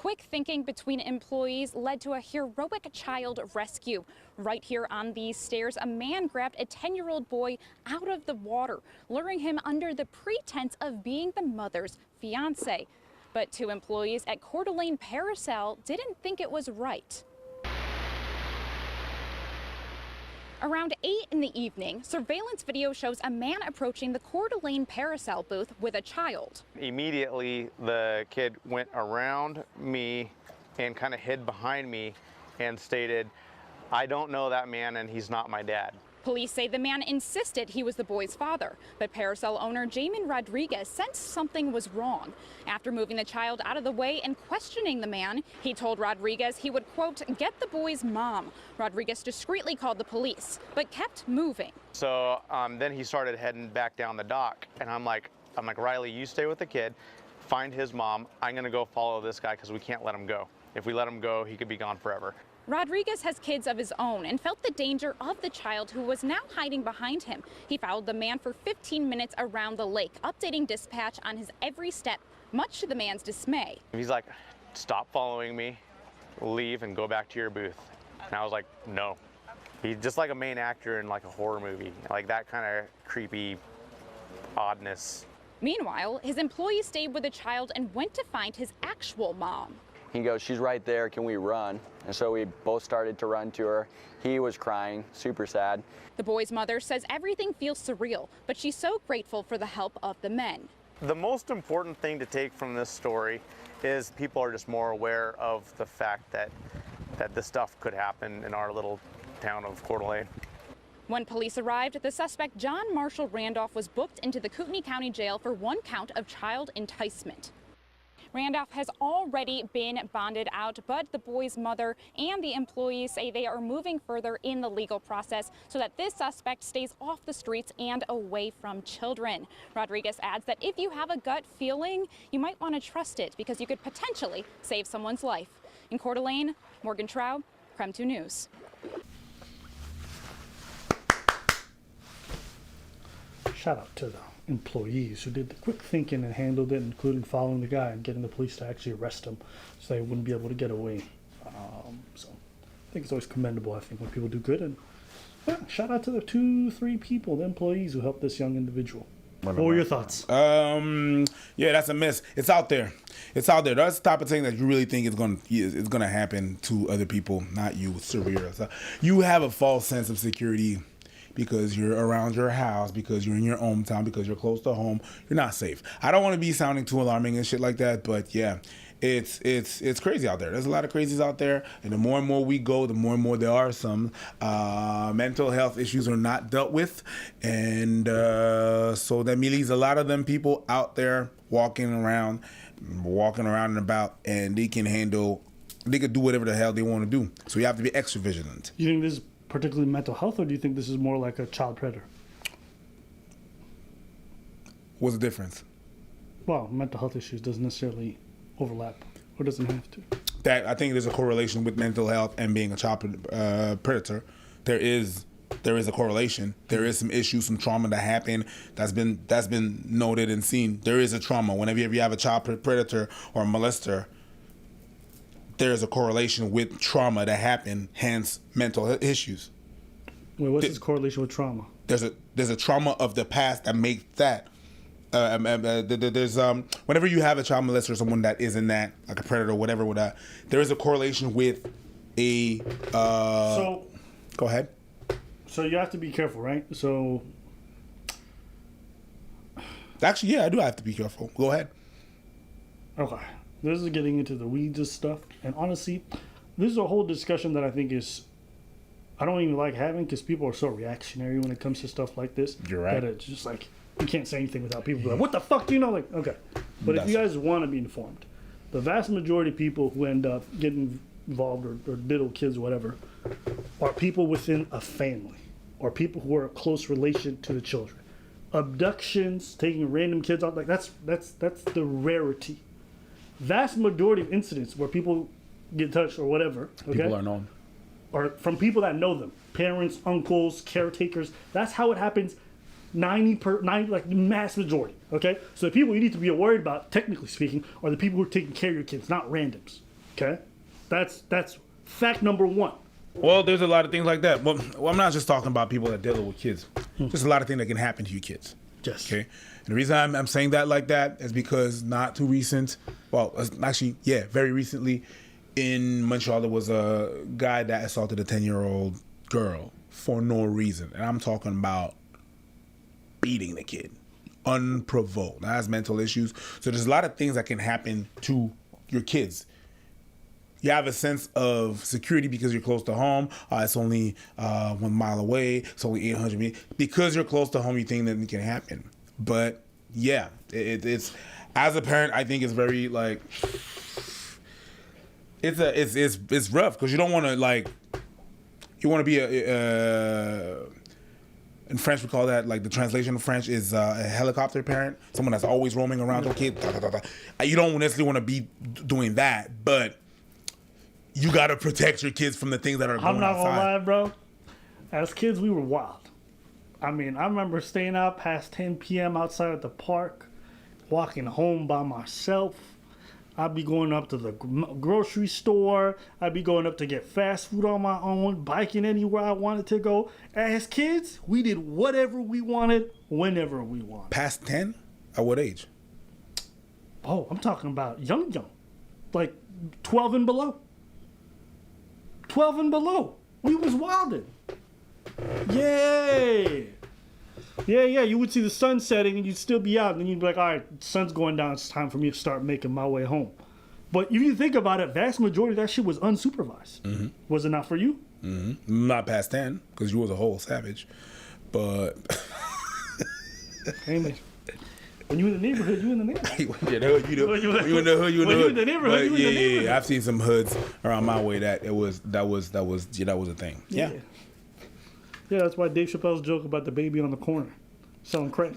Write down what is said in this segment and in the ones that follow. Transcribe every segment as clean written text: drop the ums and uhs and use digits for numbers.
quick thinking between employees led to a heroic child rescue. Right here on these stairs, a man grabbed a 10-year-old boy out of the water, luring him under the pretense of being the mother's fiance. But two employees at Coeur d'Alene Paracel didn't think it was right. Around 8 in the evening, surveillance video shows a man approaching the Coeur d'Alene Paracel booth with a child. Immediately, the kid went around me and kind of hid behind me and stated, "I don't know that man and he's not my dad." Police say the man insisted he was the boy's father, but Paracel owner Jamin Rodriguez sensed something was wrong. After moving the child out of the way and questioning the man, he told Rodriguez he would, quote, get the boy's mom. Rodriguez discreetly called the police, but kept moving. So then he started heading back down the dock, and I'm like, Riley, you stay with the kid, find his mom. I'm gonna go follow this guy because we can't let him go. If we let him go, he could be gone forever. Rodriguez has kids of his own and felt the danger of the child who was now hiding behind him. He followed the man for 15 minutes around the lake, updating dispatch on his every step, much to the man's dismay. He's like, stop following me, leave and go back to your booth. And I was like, no. He's just like a main actor in like a horror movie, like that kind of creepy oddness. Meanwhile, his employee stayed with the child and went to find his actual mom. He goes, she's right there, can we run? And so we both started to run to her. He was crying, super sad. The boy's mother says everything feels surreal, but she's so grateful for the help of the men. The most important thing to take from this story is people are just more aware of the fact that this stuff could happen in our little town of Coeur d'Alene. When police arrived, the suspect John Marshall Randolph was booked into the Kootenai County Jail for one count of child enticement. Randolph has already been bonded out, but the boy's mother and the employees say they are moving further in the legal process so that this suspect stays off the streets and away from children. Rodriguez adds that if you have a gut feeling, you might want to trust it because you could potentially save someone's life. In Coeur d'Alene, Morgan Traub, KREM 2 News. Shout out to the employees who did the quick thinking and handled it, including following the guy and getting the police to actually arrest him so they wouldn't be able to get away. So I think it's always commendable, I think, when people do good. And yeah, shout out to the 2-3 people, the employees who helped this young individual. What were your thoughts? Yeah, that's a miss. It's out there. It's out there. That's the type of thing that you really think is gonna happen to other people, not you, Surreal. So you have a false sense of security because you're around your house, because you're in your hometown, because you're close to home. You're not safe. I don't want to be sounding too alarming and shit like that, but yeah, it's crazy out there. There's a lot of crazies out there, and the more and more we go, the more and more there are some mental health issues are not dealt with, and so that leaves a lot of them people out there walking around and about, and they can do whatever the hell they want to do. So you have to be extra vigilant. You think this is particularly mental health, or do you think this is more like a child predator? What's the difference? Well, mental health issues doesn't necessarily overlap, or doesn't have to. That I think there's a correlation with mental health and being a child predator. There is a correlation. There is some issues, some trauma that happened that's been noted and seen. There is a trauma. Whenever you have a child predator or a molester, there's a correlation with trauma that happened, hence mental issues. Wait, what's this correlation with trauma? There's a trauma of the past that makes that. There's whenever you have a child molester or someone that is in that, like a predator or whatever, with that, there is a correlation with a. So. Go ahead. So you have to be careful, right? So. Actually, yeah, I do have to be careful. Go ahead. Okay. This is getting into the weeds of stuff, and honestly, this is a whole discussion that I think I don't even like having, because people are so reactionary when it comes to stuff like this. You're right. That it's just like, you can't say anything without people like, what the fuck do you know? Like, okay. But if you guys want to be informed, the vast majority of people who end up getting involved or diddle kids or whatever are people within a family or people who are a close relation to the children. Abductions, taking random kids out, like that's the rarity. Vast majority of incidents where people get touched or whatever, okay, people are known, or from people that know them, parents, uncles, caretakers. That's how it happens. 90, like the mass majority. Okay, so the people you need to be worried about, technically speaking, are the people who are taking care of your kids, not randoms. Okay? That's fact number one. Well, there's a lot of things like that. Well, I'm not just talking about people that deal with kids. There's a lot of things that can happen to you kids. Yes. Okay. And the reason I'm saying that like that is because not too recent, well, actually, yeah, very recently in Montreal, there was a guy that assaulted a 10-year-old girl for no reason. And I'm talking about beating the kid unprovoked. Now, has mental issues. So there's a lot of things that can happen to your kids. You have a sense of security because you're close to home. It's only 1 mile away. It's only 800 meters. Because you're close to home, you think that it can happen. But yeah, it's as a parent, I think it's very like it's rough because you don't want to like you want to be in French we call that, like the translation of French is a helicopter parent, someone that's always roaming around. Okay, you don't necessarily want to be doing that, but you got to protect your kids from the things that are going I'm not outside. gonna lie, bro. As kids, we were wild. I mean, I remember staying out past 10 p.m. outside at the park, walking home by myself. I'd be going up to the grocery store. I'd be going up to get fast food on my own, biking anywhere I wanted to go. As kids, we did whatever we wanted, whenever we wanted. Past 10? At what age? Oh, I'm talking about young. Like 12 and below. 12 and below. We was wilding. Yay! Yeah, you would see the sun setting and you'd still be out, and then you'd be like, all right, sun's going down, it's time for me to start making my way home. But if you think about it, vast majority of that shit was unsupervised. Mm-hmm. Was it not for you? Mm-hmm. Not past 10, because you was a whole savage. But Hey, man. When you in the neighborhood, you in the neighborhood. you in the hood, you in the hood, you in the hood. When you in the neighborhood, you in the neighborhood. Yeah, I've seen some hoods around my way that was a thing. Yeah. Yeah, that's why Dave Chappelle's joke about the baby on the corner selling crack.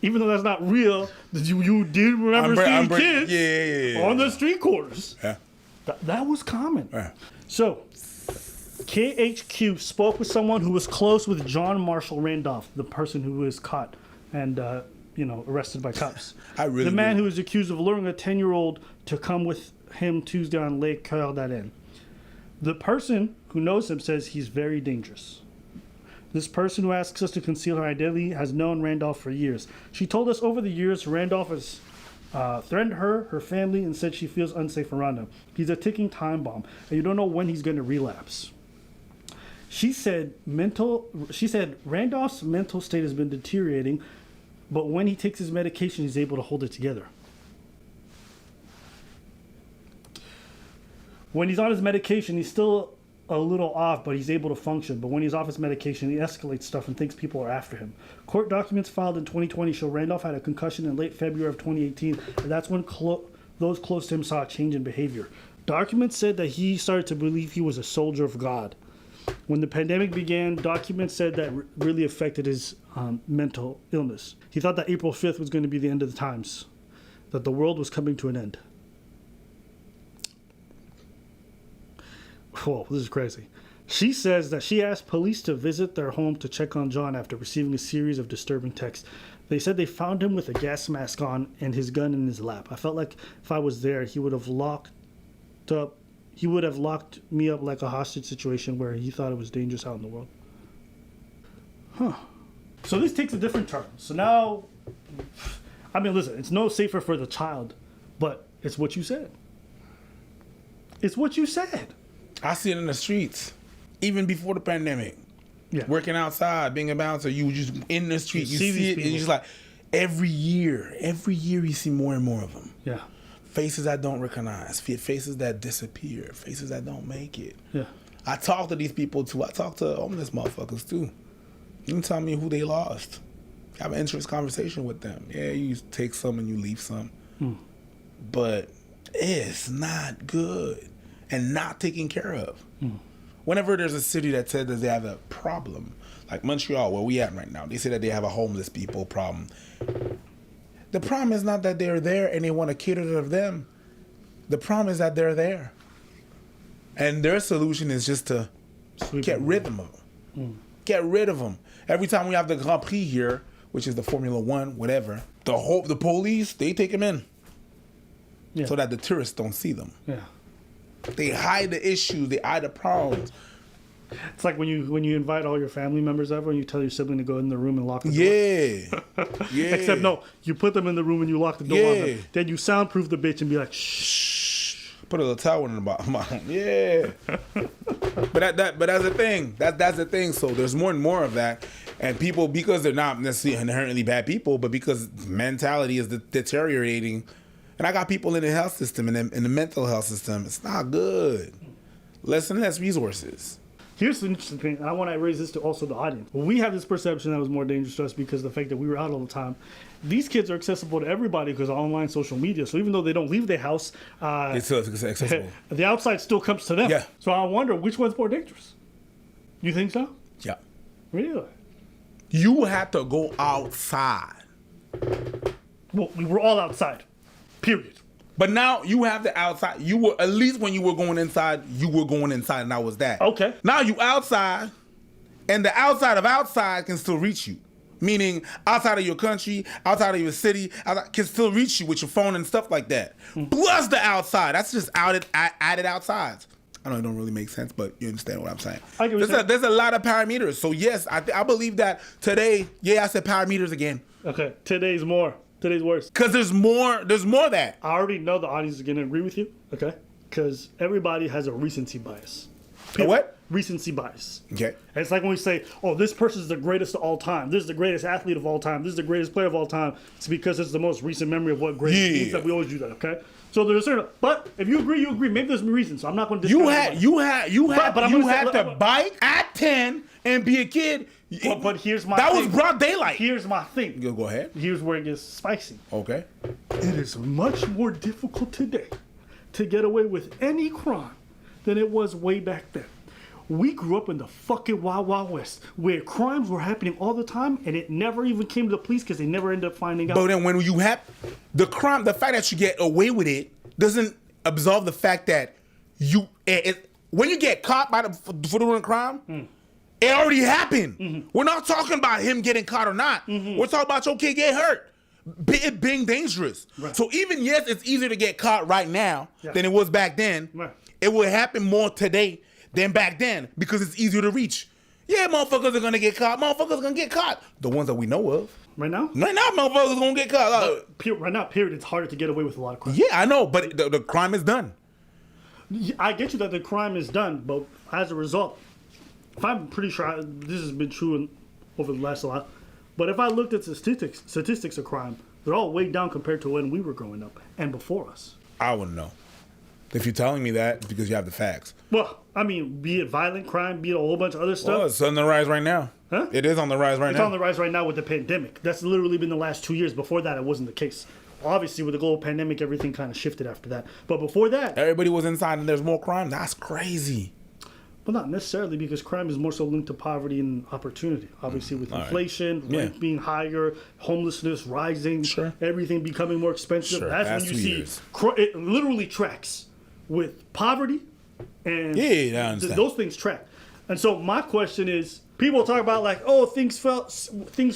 Even though that's not real, you did remember seeing kids on the street corners. Yeah. That was common. Yeah. So, KHQ spoke with someone who was close with John Marshall Randolph, the person who was caught and arrested by cops. The man who was accused of luring a 10-year-old to come with him Tuesday on Lake Coeur d'Alene. The person who knows him says he's very dangerous. This person who asks us to conceal her identity has known Randolph for years. She told us over the years Randolph has threatened her family, and said she feels unsafe around him. He's a ticking time bomb, and you don't know when he's going to relapse. She said Randolph's mental state has been deteriorating, but when he takes his medication, he's able to hold it together. When he's on his medication, he's still a little off, but he's able to function. But when he's off his medication, he escalates stuff and thinks people are after him. Court documents filed in 2020 show Randolph had a concussion in late February of 2018, and that's when those close to him saw a change in behavior. Documents said that he started to believe he was a soldier of God. When the pandemic began, documents said that really affected his mental illness. He thought that April 5th was going to be the end of the times, that the world was coming to an end. Whoa, this is crazy. She says that she asked police to visit their home to check on John after receiving a series of disturbing texts. They said they found him with a gas mask on and his gun in his lap. I felt like if I was there, he would have locked me up like a hostage situation where he thought it was dangerous out in the world. Huh. So this takes a different turn. So now, I mean, listen, it's no safer for the child, but it's what you said. It's what you said. I see it in the streets, even before the pandemic. Yeah. Working outside, being a bouncer, you just in the street, you see it, people. and you're just like, every year you see more and more of them. Yeah. Faces that don't recognize, faces that disappear, faces that don't make it. Yeah. I talk to these people too. I talk to homeless motherfuckers too. You can tell me who they lost. Have an interesting conversation with them. Yeah, you take some and you leave some. But it's not good and not taken care of. Whenever there's a city that says that they have a problem, like Montreal, where we at right now, they say that they have a homeless people problem. The problem is not that they're there and they want to cater to them. The problem is that they're there. And their solution is just to get rid of them. Get rid of them. Every time we have the Grand Prix here, which is the Formula One, whatever, the police, they take them in. so that the tourists don't see them. Yeah. They hide the issues. They hide the problems. It's like when you invite all your family members over and you tell your sibling to go in the room and lock the door. Yeah. Except no, you put them in the room and you lock the door on Yeah. them. Then you soundproof the bitch and be like, shh. Put a little towel in the bottom. Yeah. but that's the thing. That's the thing. So there's more and more of that. And people, because they're not necessarily inherently bad people, but because mentality is deteriorating. And I got people in the health system and in the mental health system. It's not good. Less and less resources. Here's the interesting thing, and I want to raise this to also the audience. We have this perception that was more dangerous to us because of the fact that we were out all the time. These kids are accessible to everybody because of online social media. So even though they don't leave their house, It's still accessible. the outside still comes to them. Yeah. So I wonder which one's more dangerous. You think so? Yeah. Really? You have to go outside. Well, we were all outside. Period. But now you have the outside. You were, at least when you were going inside, you were going inside, and that was that. Okay. Now you outside, and the outside of outside can still reach you. Meaning outside of your country, outside of your city, can still reach you with your phone and stuff like that. Plus the outside. That's just added outsides. I know it don't really make sense, but you understand what I'm saying. I get what you're saying. There's a lot of parameters. So yes, I believe that today. Yeah, I said parameters again. Okay. Today's more. Today's worse. Cause there's more of that. I already know the audience is going to agree with you. Okay. Because everybody has a recency bias. A what? Recency bias. Okay. And it's like when we say, oh, this person's the greatest of all time. This is the greatest athlete of all time. This is the greatest player of all time. It's because it's the most recent memory of what great means that we always do that, okay? So there's a certain, but if you agree, you agree. Maybe there's reasons. So I'm not going to discuss You had say, to bike at 10 and be a kid. But here's my That thing. was broad daylight. Here's my thing. Go ahead. Here's where it gets spicy. Okay. It is much more difficult today to get away with any crime than it was way back then. We grew up in the fucking Wild Wild West where crimes were happening all the time and it never even came to the police because they never ended up finding out. But then when you have the crime, the fact that you get away with it doesn't absolve the fact that when you get caught for doing a crime, it already happened. We're not talking about him getting caught or not. We're talking about your kid get hurt. It being dangerous. Right. So even yes, it's easier to get caught right now than it was back then. Right. It will happen more today than back then because it's easier to reach. Yeah, motherfuckers are gonna get caught. Motherfuckers are gonna get caught. The ones that we know of. Right now? Right now, motherfuckers are gonna get caught. Right now, period, it's harder to get away with a lot of crime. Yeah, I know, but the crime is done. I get you that the crime is done, but as a result, if I'm pretty sure this has been true over the last while, but if I looked at statistics of crime, they're all way down compared to when we were growing up and before us. I wouldn't know. If you're telling me that, it's because you have the facts. Well, I mean, be it violent crime, be it a whole bunch of other stuff. Well, it's on the rise right now. Huh? It is on the rise right It's now. on the rise right now with the pandemic. That's literally been the last 2 years. Before that, it wasn't the case. Obviously, with the global pandemic, everything kind of shifted after that. But before that... Everybody was inside and there's more crime. That's crazy. Well, not necessarily, because crime is more so linked to poverty and opportunity. Obviously, with inflation, rent being higher, homelessness rising, everything becoming more expensive. That's when you see it literally tracks with poverty and those things track. And so my question is, people talk about like, oh, things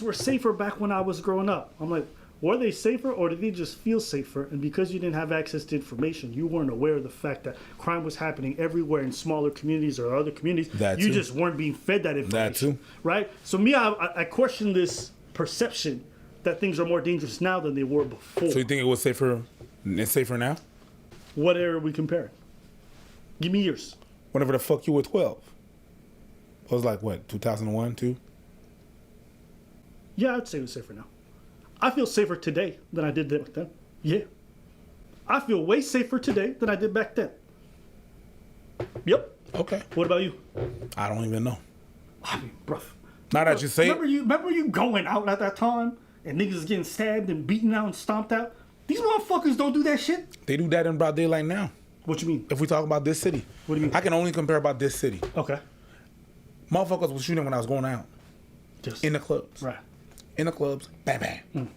were safer back when I was growing up. I'm like, were they safer or did they just feel safer? And because you didn't have access to information, you weren't aware of the fact that crime was happening everywhere in smaller communities or other communities. You just weren't being fed that information. Right? So me, I question this perception that things are more dangerous now than they were before. So you think it was safer? It's safer now? What era are we comparing? Give me years. Whenever the fuck you were 12. It was like what, 2001, 2? Yeah, I'd say it was safer now. I feel safer today than I did back then. Yeah. I feel way safer today than I did back then. Yep. Okay. What about you? I don't even know. I mean, bruh. Now that you say it. Remember you going out at that time and niggas is getting stabbed and beaten out and stomped out? These motherfuckers don't do that shit. They do that in broad daylight now. What you mean? If we talk about this city. What do you mean? I can only compare about this city. Okay. Motherfuckers was shooting when I was going out. Just in the clubs. Right. In the clubs. Bang, bang.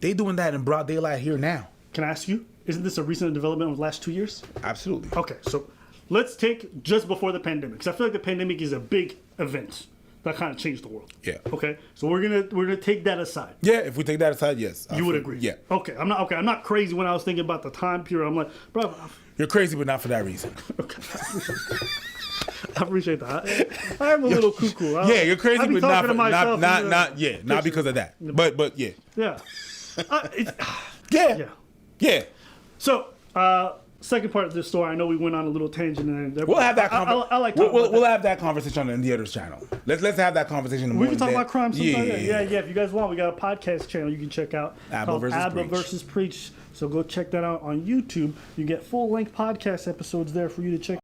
They doing that in broad daylight here now. Can I ask you, isn't this a recent development of the last 2 years? Absolutely. Okay, so let's take just before the pandemic, because I feel like the pandemic is a big event that kind of changed the world. Yeah. Okay, so we're gonna take that aside. Yeah, if we take that aside, yes. You would agree. Yeah. Okay, I'm not crazy when I was thinking about the time period. I'm like, bro. You're crazy, but not for that reason. Okay. I appreciate that. I am a little cuckoo. Yeah, you're crazy, I be but talking to not myself not because of that. But yeah. Yeah. Yeah. Yeah. Yeah. So, second part of this story, I know we went on a little tangent, and We'll have that. I like talking about we'll that. have that conversation on the other's channel. Let's have that conversation. We can talk about crime sometime. Yeah. If you guys want, we got a podcast channel you can check out Abba called versus Abba Preach. versus Preach. So go check that out on YouTube. You get full-length podcast episodes there for you to check